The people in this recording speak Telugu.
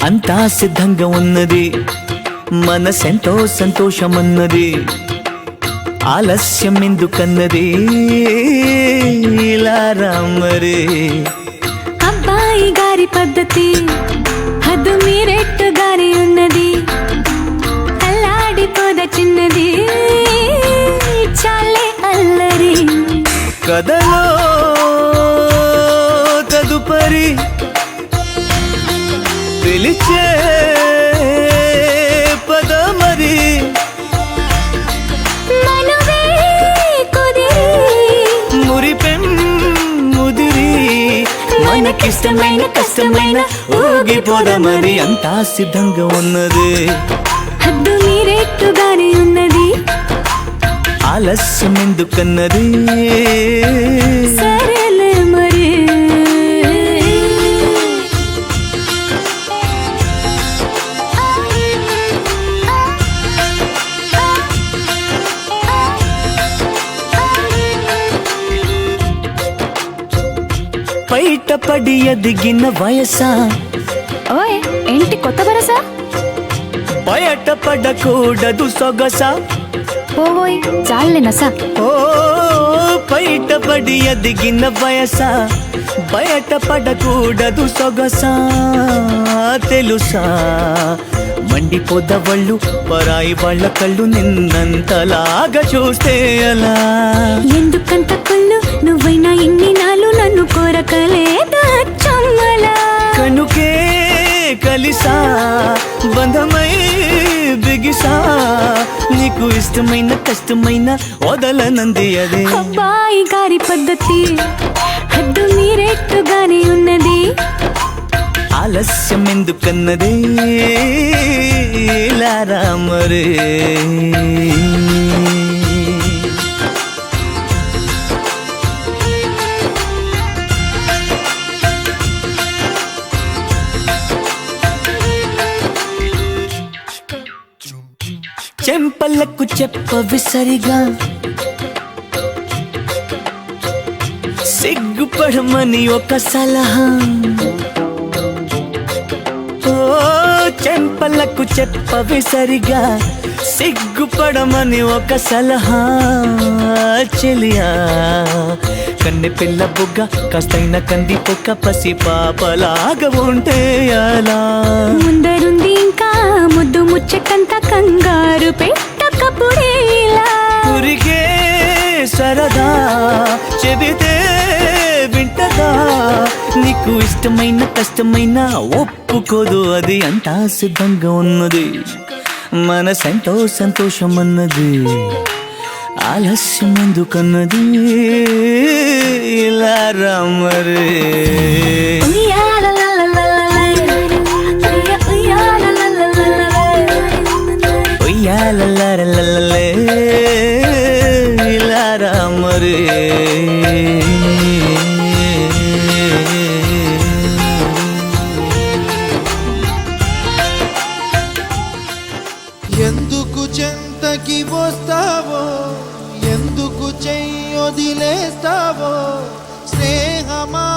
అంతా సిద్ధంగా ఉన్నది, మనసెంతో సంతోషమన్నది, ఆలస్యం ఎందుకన్నది, ఇలా రామరే. అబ్బాయి గారి పద్ధతి హద్దు మీరెట్టుగానే ఉన్నది, అల్లాడిపోద చిన్నది, చాలే అల్లరి. కథలో తదుపరి పిలిచే పద మరి, మనవే కుదిరి మురిపెం ముదిరి, మనకిష్టమైన కష్టమైన ఊగిపోదమని. అంతా సిద్ధంగా ఉన్నది, హద్దు మీరెట్టుగానే ఉన్నది, ఆలస్యం ఎందుకన్నది, సరేలే మరి. బయటపడి ఎదిగిన వయసా, ఓయ్ ఏంటి కొత్త వరసా? బయటపడకూడదు సొగసా, పోవోయ్ చాలే నసా. ఓ బయటపడి ఎదిగిన వయసా, బయటపడకూడదు సొగసా, తెలుసా మండిపోదవళ్ళు పరాయి వాళ్ళ కళ్ళు నిన్నంతలాగా చూస్తే అలా. ఎందుకంత కుళ్ళు నువ్వైనా ఇన్ని నాలు నన్ను కోరకలేదా చమ్మలా. కనుకే కలిసా బంధమై బిగిసా, నీకు ఇష్టమైన కష్టమైన వదలనంది అదే. అబ్బాయి గారి పద్ధతి హద్దు మీరెట్టుగానే ఉన్నది, ఆలస్యం ఎందుకన్నది, ఇలా రామరే. చెంపలకు చెప్పవి సరిగా, సిగ్గుపడమని ఒక సలహా, ఓ చెంపలకు చెప్పవి సరిగా, సిగ్గుపడమని ఒక సలహా, చెలియా కన్నె పిల్ల బుగ్గ కాస్తైన కంది పొక్క పసి పాపలాగా ఉంటే అలా. ముందరుంది ఇంకా ముద్దు ముచ్చటంత కంగారు పెట్టకపుడే ఇలా. ఊరికే సరదా చెబితే వింటదా, నీకు ఇష్టమైన కష్టమైన ఒప్పుకోదు అది. అంతా సిద్ధంగా ఉన్నది, మనసెంతో సంతోషం అన్నది, ఆలస్యం ఎందుకన్నది, ఇలా రామరే. ఉయ్యాలల్లరల్లల్లే, ఇలా రామరే. ఎందుకు చెంతకి వస్తావో, ఎందుకు చెయ్యొదిలేస్తావో స్నేహమా.